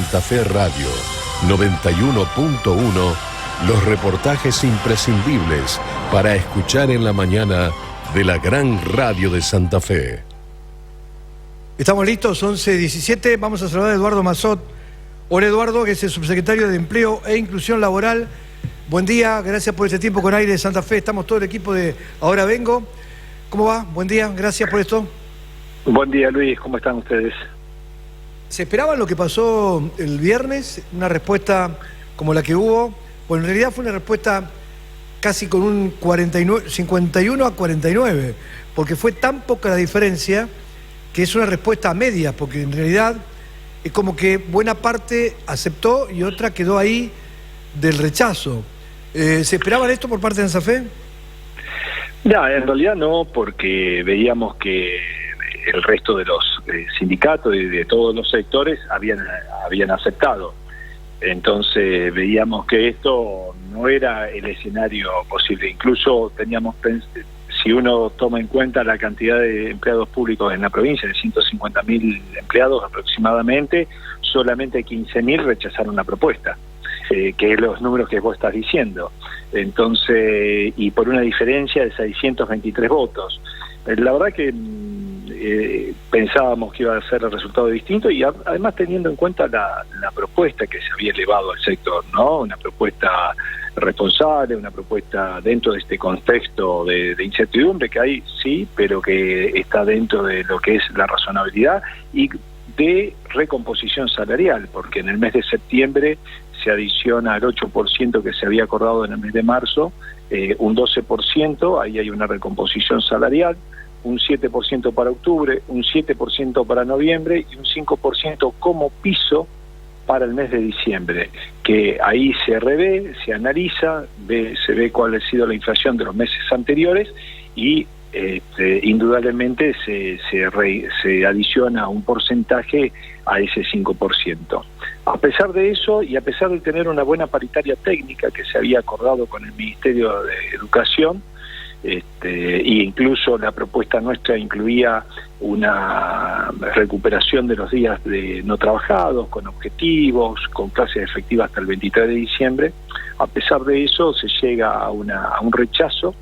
Santa Fe Radio 91.1, los reportajes imprescindibles para escuchar en la mañana de la gran radio de Santa Fe. Estamos listos, 11:17. Vamos a saludar a Eduardo Mazot. Hola Eduardo, que es el subsecretario de Empleo e Inclusión Laboral. Buen día, gracias por este tiempo con Aire de Santa Fe. Estamos todo el equipo de Ahora Vengo. ¿Cómo va? Buen día, gracias por esto. Buen día Luis, ¿cómo están ustedes? ¿Se esperaba lo que pasó el viernes? ¿Una respuesta como la que hubo? Bueno, en realidad fue una respuesta casi con un 51-49, porque fue tan poca la diferencia que es una respuesta a medias, porque en realidad es como que buena parte aceptó y otra quedó ahí del rechazo. ¿Se esperaban esto por parte de Santa Fe? No, en realidad no, porque veíamos que el resto de los sindicatos y de todos los sectores habían aceptado. Entonces veíamos que esto no era el escenario posible. Incluso teníamos, si uno toma en cuenta la cantidad de empleados públicos en la provincia, de 150.000 empleados aproximadamente, solamente 15.000 rechazaron la propuesta, que es los números que vos estás diciendo. Entonces, y por una diferencia de 623 votos. La verdad que pensábamos que iba a ser el resultado distinto, y además teniendo en cuenta la propuesta que se había elevado al sector, ¿no? Una propuesta responsable, una propuesta dentro de este contexto de incertidumbre que hay, sí, pero que está dentro de lo que es la razonabilidad y de recomposición salarial, porque en el mes de septiembre se adiciona al 8% que se había acordado en el mes de marzo, un 12%, ahí hay una recomposición salarial, un 7% para octubre, un 7% para noviembre y un 5% como piso para el mes de diciembre, que ahí se revé, se analiza, se ve cuál ha sido la inflación de los meses anteriores y indudablemente se adiciona un porcentaje a ese 5%. A pesar de eso, y a pesar de tener una buena paritaria técnica que se había acordado con el Ministerio de Educación, y incluso la propuesta nuestra incluía una recuperación de los días de no trabajados, con objetivos, con clases efectivas hasta el 23 de diciembre, a pesar de eso se llega a un rechazo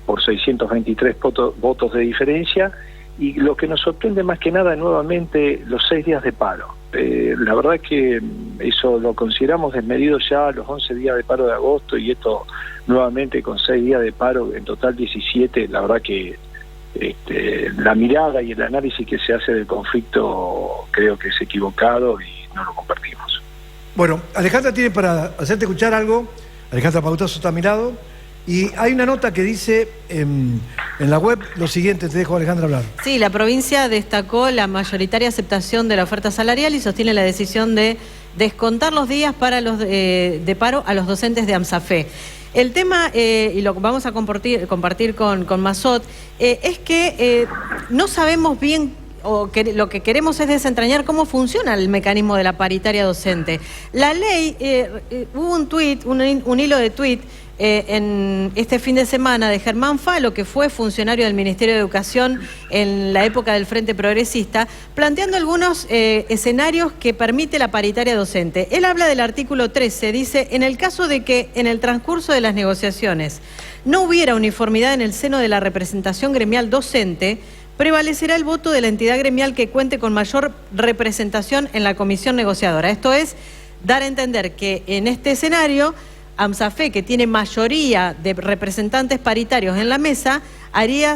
por 623 votos de diferencia, y lo que nos sorprende más que nada nuevamente los 6 días de paro. La verdad que eso lo consideramos desmedido ya los 11 días de paro de agosto, y esto nuevamente con 6 días de paro, en total 17, la verdad que la mirada y el análisis que se hace del conflicto creo que es equivocado y no lo compartimos. Bueno, Alejandra tiene para hacerte escuchar algo. Alejandra Pautazo está a mi lado. Y hay una nota que dice en la web lo siguiente, te dejo Alejandra hablar. Sí, la provincia destacó la mayoritaria aceptación de la oferta salarial y sostiene la decisión de descontar los días para los de paro a los docentes de AMSAFE. El tema, y lo vamos a compartir con Mazot, es que no sabemos bien, o que lo que queremos es desentrañar cómo funciona el mecanismo de la paritaria docente. La ley, hubo un tuit, un hilo de tuit, en este fin de semana de Germán Falo, que fue funcionario del Ministerio de Educación en la época del Frente Progresista, planteando algunos escenarios que permite la paritaria docente. Él habla del artículo 13, dice: en el caso de que en el transcurso de las negociaciones no hubiera uniformidad en el seno de la representación gremial docente, prevalecerá el voto de la entidad gremial que cuente con mayor representación en la comisión negociadora. Esto es dar a entender que en este escenario AMSAFE, que tiene mayoría de representantes paritarios en la mesa, haría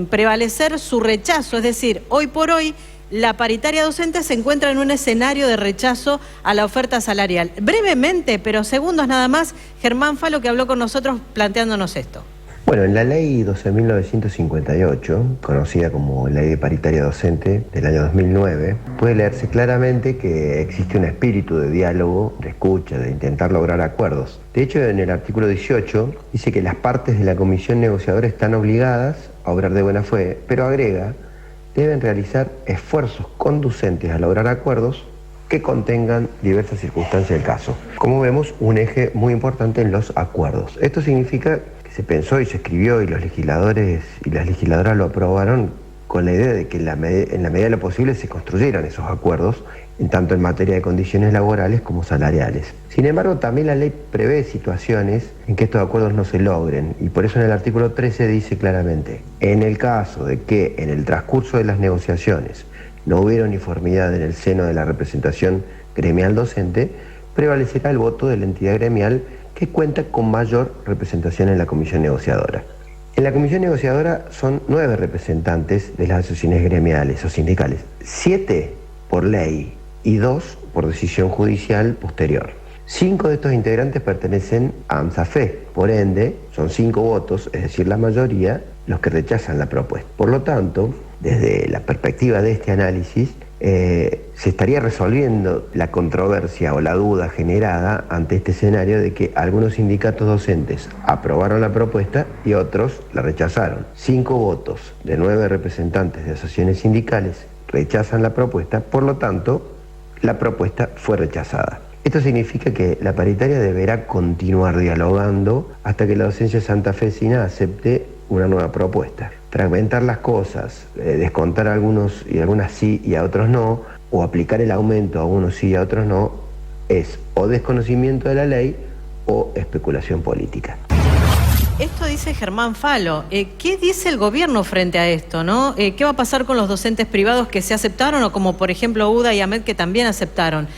prevalecer su rechazo. Es decir, hoy por hoy la paritaria docente se encuentra en un escenario de rechazo a la oferta salarial. Brevemente, pero segundos nada más, Germán Falo, que habló con nosotros planteándonos esto. Bueno, en la ley 12.958, conocida como Ley de Paritaria Docente del año 2009, puede leerse claramente que existe un espíritu de diálogo, de escucha, de intentar lograr acuerdos. De hecho, en el artículo 18 dice que las partes de la comisión negociadora están obligadas a obrar de buena fe, pero agrega, deben realizar esfuerzos conducentes a lograr acuerdos que contengan diversas circunstancias del caso. Como vemos, un eje muy importante en los acuerdos. Esto significa que se pensó y se escribió y los legisladores y las legisladoras lo aprobaron con la idea de que en la medida de lo posible se construyeran esos acuerdos tanto en materia de condiciones laborales como salariales. Sin embargo, también la ley prevé situaciones en que estos acuerdos no se logren, y por eso en el artículo 13 dice claramente: en el caso de que en el transcurso de las negociaciones no hubiera uniformidad en el seno de la representación gremial docente, prevalecerá el voto de la entidad gremial que cuenta con mayor representación en la comisión negociadora. En la comisión negociadora son 9 representantes de las asociaciones gremiales o sindicales, 7 por ley y 2 por decisión judicial posterior. 5 de estos integrantes pertenecen a AMSAFE, por ende son 5 votos, es decir, la mayoría, los que rechazan la propuesta. Por lo tanto, desde la perspectiva de este análisis, se estaría resolviendo la controversia o la duda generada ante este escenario de que algunos sindicatos docentes aprobaron la propuesta y otros la rechazaron. 5 votos de 9 representantes de asociaciones sindicales rechazan la propuesta, por lo tanto, la propuesta fue rechazada. Esto significa que la paritaria deberá continuar dialogando hasta que la docencia santafesina acepte una nueva propuesta. Fragmentar las cosas, descontar a algunos y algunas sí y a otros no, o aplicar el aumento a unos sí y a otros no, es o desconocimiento de la ley o especulación política. Esto dice Germán Falo. ¿Qué dice el gobierno frente a esto, no? ¿Qué va a pasar con los docentes privados que se aceptaron, o como por ejemplo UDA y AMET, que también aceptaron?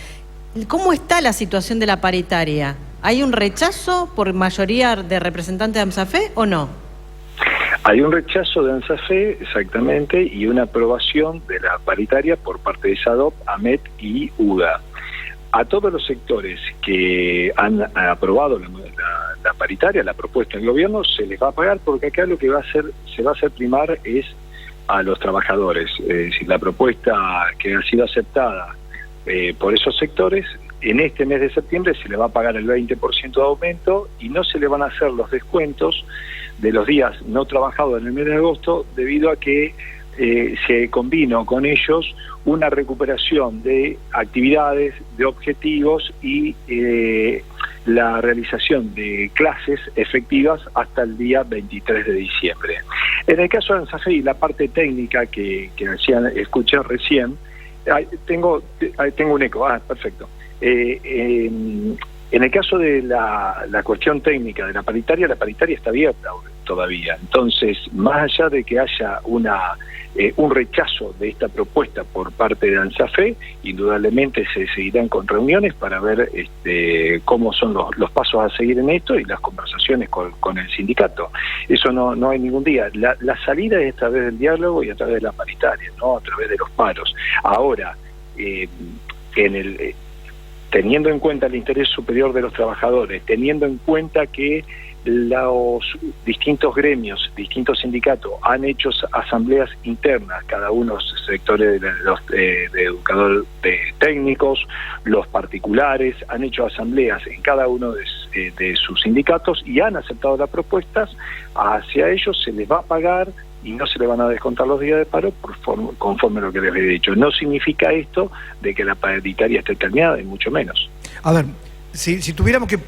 ¿Cómo está la situación de la paritaria? ¿Hay un rechazo por mayoría de representantes de AMSAFE o no? Hay un rechazo de AMSAFE, exactamente, y una aprobación de la paritaria por parte de SADOP, AMET y UDA. A todos los sectores que han aprobado la paritaria, la propuesta del gobierno, se les va a pagar, porque acá lo que se va a hacer primar es a los trabajadores. Es decir, la propuesta que ha sido aceptada por esos sectores, en este mes de septiembre se le va a pagar el 20% de aumento y no se le van a hacer los descuentos de los días no trabajados en el mes de agosto, debido a que se combinó con ellos una recuperación de actividades, de objetivos y la realización de clases efectivas hasta el día 23 de diciembre. En el caso de AMSAFE y la parte técnica que escuché recién, tengo un eco, perfecto. En el caso de la cuestión técnica de la paritaria está abierta todavía. Entonces, más allá de que haya un rechazo de esta propuesta por parte de AMSAFE, indudablemente se seguirán con reuniones para ver cómo son los pasos a seguir en esto y las conversaciones con el sindicato. Eso no hay ningún día. La salida es a través del diálogo y a través de la paritaria, no a través de los paros. Ahora, teniendo en cuenta el interés superior de los trabajadores, teniendo en cuenta que los distintos gremios, distintos sindicatos han hecho asambleas internas, cada uno de los sectores de educadores técnicos, los particulares, han hecho asambleas en cada uno de sus sindicatos y han aceptado las propuestas. Hacia ellos se les va a pagar y no se le van a descontar los días de paro conforme a lo que les he dicho. No significa esto de que la paritaria esté terminada, ni mucho menos. A ver, si tuviéramos que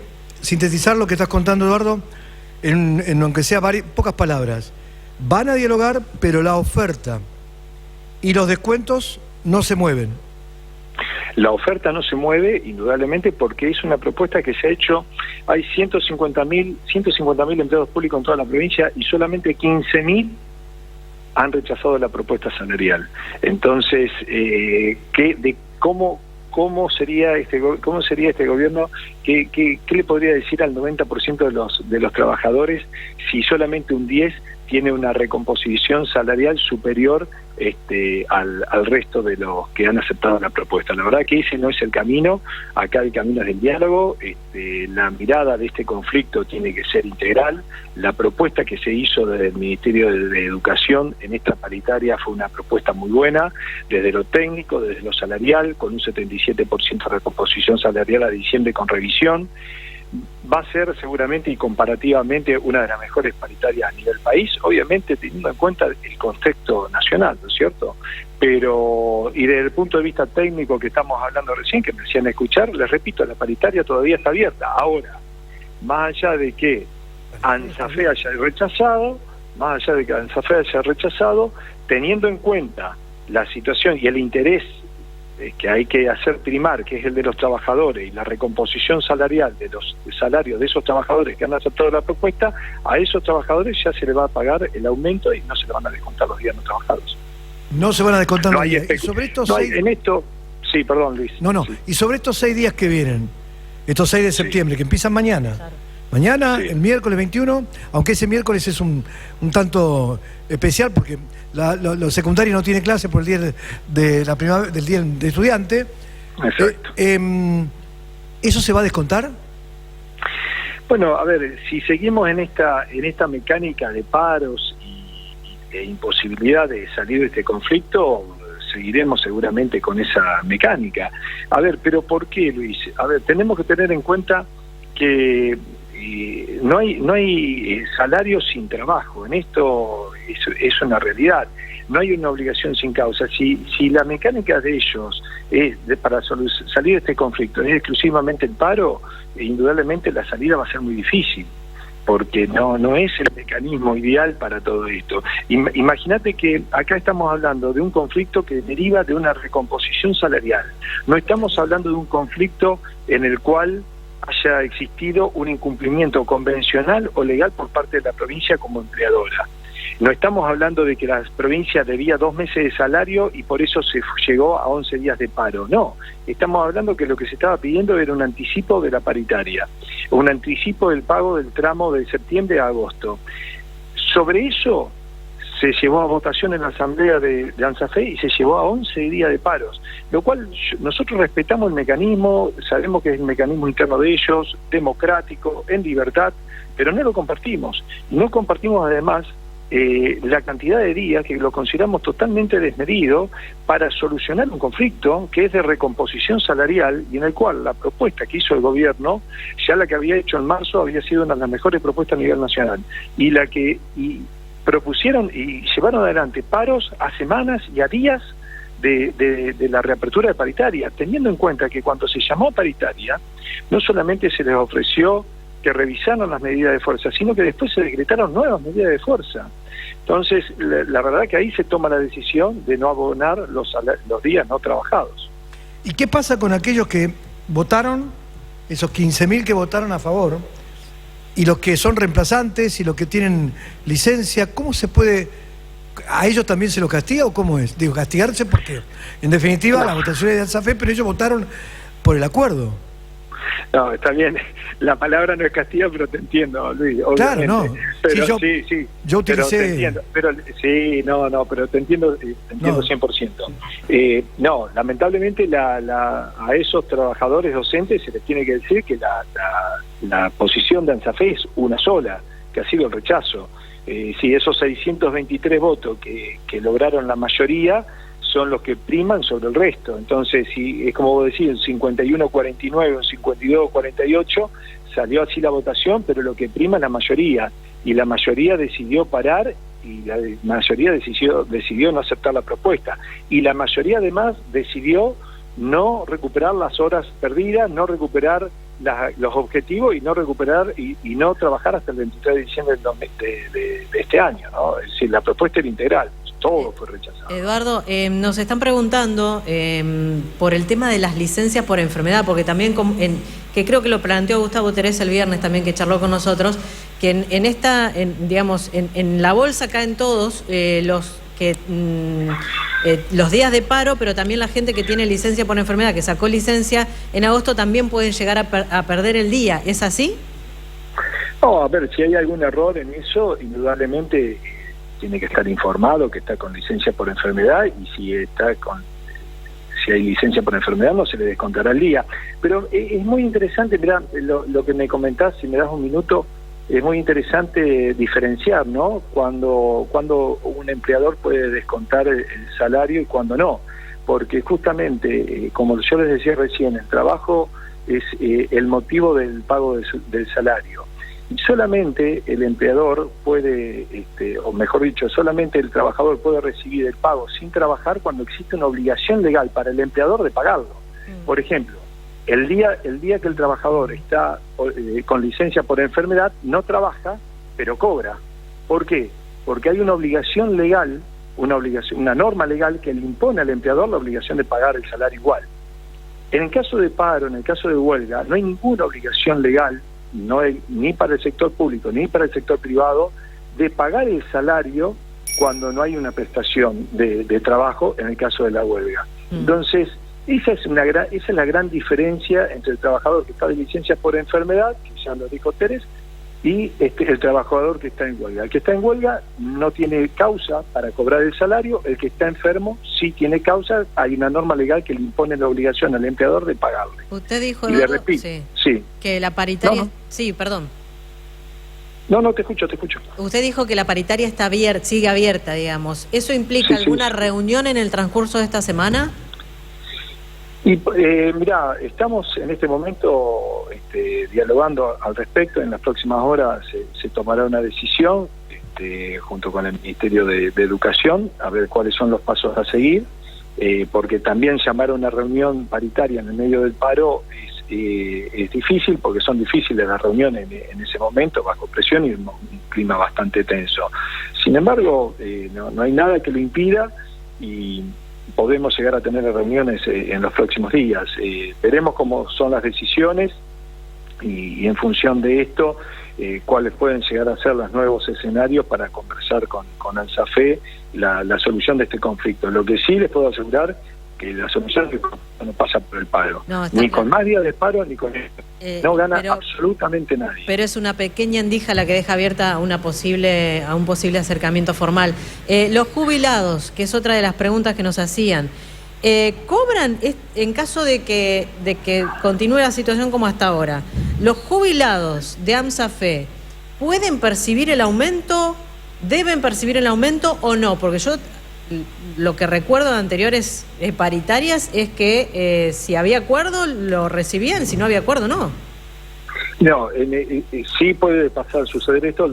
sintetizar lo que estás contando, Eduardo, en aunque sea pocas palabras: van a dialogar, pero la oferta y los descuentos no se mueven. La oferta no se mueve, indudablemente, porque es una propuesta que se ha hecho. Hay 150.000 empleados públicos en toda la provincia y solamente 15.000 han rechazado la propuesta salarial. Entonces, ¿cómo sería este gobierno? ¿Qué le podría decir al 90% de los trabajadores si solamente un 10% tiene una recomposición salarial superior al resto de los que han aceptado la propuesta? La verdad que ese no es el camino. Acá el camino es el diálogo. La mirada de este conflicto tiene que ser integral. La propuesta que se hizo desde el Ministerio de Educación en esta paritaria fue una propuesta muy buena, desde lo técnico, desde lo salarial, con un 77% de recomposición salarial a diciembre con revisión. Va a ser seguramente y comparativamente una de las mejores paritarias a nivel país, obviamente teniendo en cuenta el contexto nacional, ¿no es cierto? Pero, y desde el punto de vista técnico que estamos hablando recién, que me decían escuchar, les repito, la paritaria todavía está abierta. Ahora, más allá de que AMSAFE haya rechazado, teniendo en cuenta la situación y el interés que hay que hacer primar, que es el de los trabajadores, y la recomposición salarial de los salarios de esos trabajadores que han aceptado la propuesta, a esos trabajadores ya se les va a pagar el aumento y no se les van a descontar los días no trabajados. No se van a descontar No los hay días. Y sobre estos no hay- 6... en esto, sí, perdón, Luis. No. Sí. Y sobre estos 6 días que vienen, estos 6 de septiembre, que empiezan mañana. Claro. Mañana, Sí. el miércoles 21, aunque ese miércoles es un tanto especial porque los secundarios no tienen clase por el día de la primavera, del día del estudiante. Exacto. ¿Eso se va a descontar? Bueno, a ver, si seguimos en esta mecánica de paros y de imposibilidad de salir de este conflicto, seguiremos seguramente con esa mecánica. A ver, pero ¿por qué, Luis? A ver, tenemos que tener en cuenta que no hay salario sin trabajo. En esto es una realidad. No hay una obligación sin causa. Si la mecánica de ellos para salir de este conflicto es exclusivamente el paro, indudablemente la salida va a ser muy difícil, porque no es el mecanismo ideal para todo esto. Imagínate que acá estamos hablando de un conflicto que deriva de una recomposición salarial. No estamos hablando de un conflicto en el cual haya existido un incumplimiento convencional o legal por parte de la provincia como empleadora. No estamos hablando de que la provincia debía 2 meses de salario y por eso se llegó a 11 días de paro. No, estamos hablando que lo que se estaba pidiendo era un anticipo de la paritaria, un anticipo del pago del tramo de septiembre a agosto. Sobre eso se llevó a votación en la asamblea de ANSAFE y se llevó a 11 días de paros, lo cual nosotros respetamos el mecanismo, sabemos que es el mecanismo interno de ellos, democrático, en libertad, pero no lo compartimos. No compartimos además la cantidad de días que lo consideramos totalmente desmedido para solucionar un conflicto que es de recomposición salarial y en el cual la propuesta que hizo el gobierno, ya la que había hecho en marzo, había sido una de las mejores propuestas a nivel nacional, y la que propusieron y llevaron adelante paros a semanas y a días de la reapertura de paritaria, teniendo en cuenta que cuando se llamó paritaria, no solamente se les ofreció que revisaron las medidas de fuerza, sino que después se decretaron nuevas medidas de fuerza. Entonces, la verdad que ahí se toma la decisión de no abonar los días no trabajados. ¿Y qué pasa con aquellos que votaron, esos 15.000 que votaron a favor, y los que son reemplazantes y los que tienen licencia? ¿Cómo se puede...? ¿A ellos también se los castiga o cómo es? Digo, castigarse porque, en definitiva, la votación es de ANSAFE, pero ellos votaron por el acuerdo. No, está bien, la palabra no es castigo, pero te entiendo, Luis, obviamente. Claro, no. Pero Sí, yo utilicé... Pero te entiendo, pero te entiendo 100%. No, lamentablemente a esos trabajadores docentes se les tiene que decir que la posición de ANSAFE es una sola, que ha sido el rechazo. Si esos 623 votos que lograron la mayoría son los que priman sobre el resto. Entonces, si es como vos decís, un 51-49, un 52-48, salió así la votación, pero lo que prima es la mayoría, y la mayoría decidió parar, y la mayoría decidió no aceptar la propuesta, y la mayoría además decidió no recuperar las horas perdidas, no recuperar los objetivos y no recuperar y no trabajar hasta el 23 de diciembre de este año, ¿no? Es decir, la propuesta era integral. Todo fue rechazado. Eduardo, nos están preguntando por el tema de las licencias por enfermedad, porque también, que creo que lo planteó Gustavo Teresa el viernes también, que charló con nosotros, que en la bolsa caen todos los días de paro, pero también la gente que tiene licencia por enfermedad, que sacó licencia en agosto, también pueden llegar a perder el día. ¿Es así? No, a ver, si hay algún error en eso, indudablemente tiene que estar informado que está con licencia por enfermedad, y si hay licencia por enfermedad no se le descontará el día. Pero es muy interesante, mirá, lo que me comentás, si me das un minuto, es muy interesante diferenciar, ¿no? Cuando un empleador puede descontar el salario y cuando no, porque justamente, como yo les decía recién, el trabajo es el motivo del pago del salario. Y solamente el empleador puede, o mejor dicho, solamente el trabajador puede recibir el pago sin trabajar cuando existe una obligación legal para el empleador de pagarlo. Por ejemplo, el día que el trabajador está con licencia por enfermedad, no trabaja, pero cobra. ¿Por qué? Porque hay una obligación legal una obligación, una norma legal que le impone al empleador la obligación de pagar el salario igual. En el caso de paro, en el caso de huelga, no hay ninguna obligación legal, no hay, ni para el sector público ni para el sector privado, de pagar el salario cuando no hay una prestación de trabajo en el caso de la huelga. Entonces, esa es la gran diferencia entre el trabajador que está de licencia por enfermedad, que ya lo dijo Teres, y el trabajador que está en huelga. El que está en huelga no tiene causa para cobrar el salario, el que está enfermo sí tiene causa, hay una norma legal que le impone la obligación al empleador de pagarle. Usted dijo, y le repito, sí, que la paritaria... No. Sí, perdón. No, te escucho. Usted dijo que la paritaria está sigue abierta, digamos. ¿Eso implica alguna reunión en el transcurso de esta semana? Y mirá, estamos en este momento dialogando al respecto. En las próximas horas se tomará una decisión junto con el Ministerio de Educación, a ver cuáles son los pasos a seguir, porque también llamar a una reunión paritaria en el medio del paro es difícil, porque son difíciles las reuniones en ese momento, bajo presión y un clima bastante tenso. Sin embargo, no hay nada que lo impida y podemos llegar a tener reuniones en los próximos días. Veremos cómo son las decisiones y en función de esto, cuáles pueden llegar a ser los nuevos escenarios para conversar con ANSAFE la solución de este conflicto. Lo que sí les puedo asegurar que la solución no pasa por el paro, ni con más días de paro ni con esto. No gana absolutamente nadie. Pero es una pequeña endija la que deja abierta a un posible acercamiento formal. Los jubilados, que es otra de las preguntas que nos hacían, ¿cobran en caso de que continúe la situación como hasta ahora? ¿Los jubilados de AMSAFE pueden percibir el aumento, deben percibir el aumento o no? Porque yo lo que recuerdo de anteriores paritarias es que si había acuerdo lo recibían, si no había acuerdo no. No, sí puede suceder esto,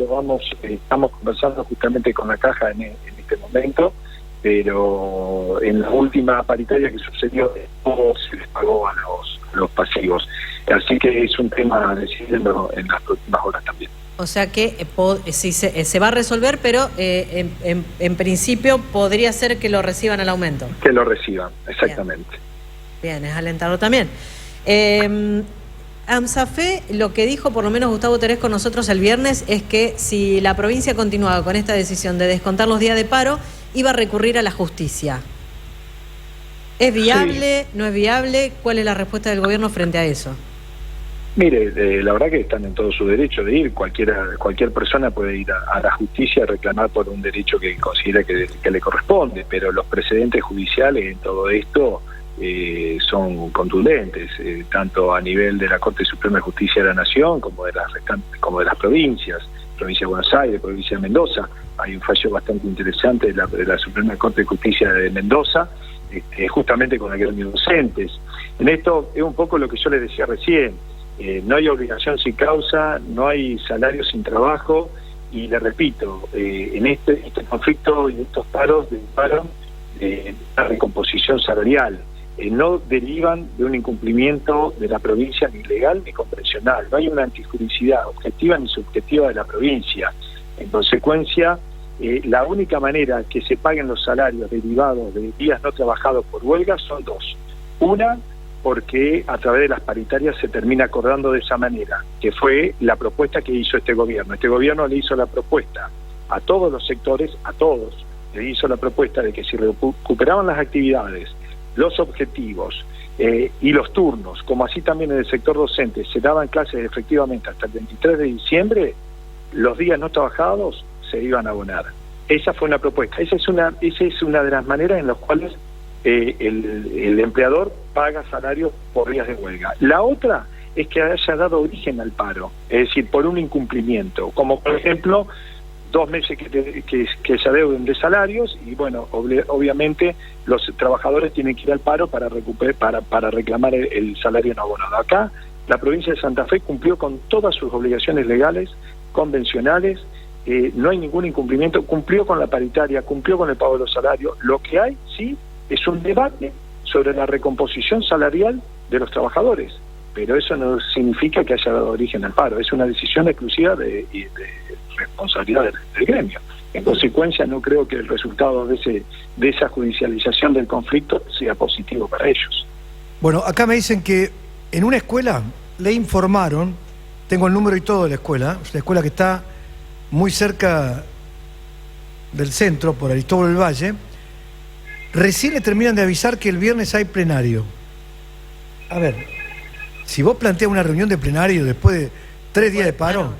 estamos conversando justamente con la Caja en este momento, pero en la última paritaria que sucedió todo se les pagó a los pasivos, así que es un tema a decidirlo en las próximas horas también. O sea que sí, se va a resolver, pero en principio podría ser que lo reciban al aumento. Que lo reciban, exactamente. Bien, es alentador también. AMSAFE, lo que dijo por lo menos Gustavo Terés con nosotros el viernes, es que si la provincia continuaba con esta decisión de descontar los días de paro, iba a recurrir a la justicia. ¿Es viable? Sí. ¿No es viable? ¿Cuál es la respuesta del gobierno frente a eso? Mire, la verdad que están en todo su derecho de ir. Cualquier persona puede ir a la justicia a reclamar por un derecho que considera que le corresponde, pero los precedentes judiciales en todo esto son contundentes, tanto a nivel de la Corte Suprema de Justicia de la Nación como de las provincias, provincia de Buenos Aires, provincia de Mendoza. Hay un fallo bastante interesante de la Suprema Corte de Justicia de Mendoza, justamente con el gremio docentes. En esto es un poco lo que yo les decía recién. No hay obligación sin causa, no hay salario sin trabajo, y le repito, en este conflicto y estos paros la recomposición salarial no derivan de un incumplimiento de la provincia ni legal ni convencional. No hay una antijuricidad objetiva ni subjetiva de la provincia. En consecuencia, la única manera que se paguen los salarios derivados de días no trabajados por huelga son dos. Una, porque a través de las paritarias se termina acordando de esa manera, que fue la propuesta que hizo este gobierno. Este gobierno le hizo la propuesta a todos los sectores, a todos, le hizo la propuesta de que si recuperaban las actividades, los objetivos y los turnos, como así también en el sector docente, se daban clases efectivamente hasta el 23 de diciembre, los días no trabajados se iban a abonar. Esa fue una propuesta, esa es una de las maneras en las cuales el empleador paga salario por días de huelga. La otra es que haya dado origen al paro, es decir, por un incumplimiento, como por ejemplo 2 meses que se adeuden de salarios y bueno, obviamente los trabajadores tienen que ir al paro para reclamar el salario no abonado. Acá la provincia de Santa Fe cumplió con todas sus obligaciones legales, convencionales, no hay ningún incumplimiento, cumplió con la paritaria, cumplió con el pago de los salarios. Lo que hay, sí, es un debate sobre la recomposición salarial de los trabajadores, pero eso no significa que haya dado origen al paro, es una decisión exclusiva responsabilidad del gremio. En consecuencia, no creo que el resultado de esa judicialización del conflicto sea positivo para ellos. Bueno, acá me dicen que en una escuela le informaron, tengo el número y todo de la escuela, es la escuela que está muy cerca del centro, por Aristóbulo del Valle, recién le terminan de avisar que el viernes hay plenario. A ver, si vos planteas una reunión de plenario después de 3 días de paro...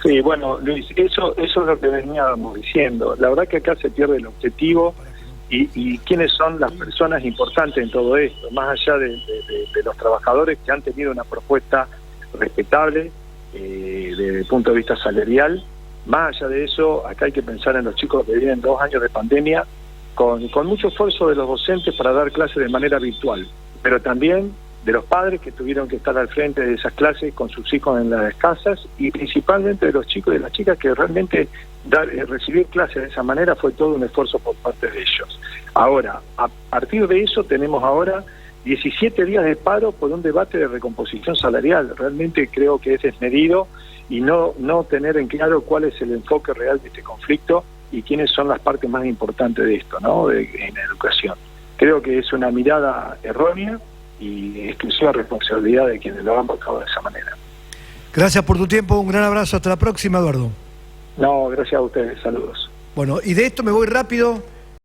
Sí, bueno, Luis, eso es lo que veníamos diciendo. La verdad que acá se pierde el objetivo y quiénes son las personas importantes en todo esto, más allá de los trabajadores que han tenido una propuesta respetable desde el punto de vista salarial. Más allá de eso, acá hay que pensar en los chicos que viven 2 años de pandemia con mucho esfuerzo de los docentes para dar clases de manera virtual, pero también de los padres que tuvieron que estar al frente de esas clases con sus hijos en las casas y principalmente de los chicos y de las chicas que realmente recibir clases de esa manera fue todo un esfuerzo por parte de ellos. Ahora, a partir de eso tenemos ahora 17 días de paro por un debate de recomposición salarial. Realmente creo que es desmedido y no tener en claro cuál es el enfoque real de este conflicto y quiénes son las partes más importantes de esto, ¿no? En la educación. Creo que es una mirada errónea y exclusiva responsabilidad de quienes lo han votado de esa manera. Gracias por tu tiempo, un gran abrazo, hasta la próxima, Eduardo. No, gracias a ustedes, saludos. Bueno, y de esto me voy rápido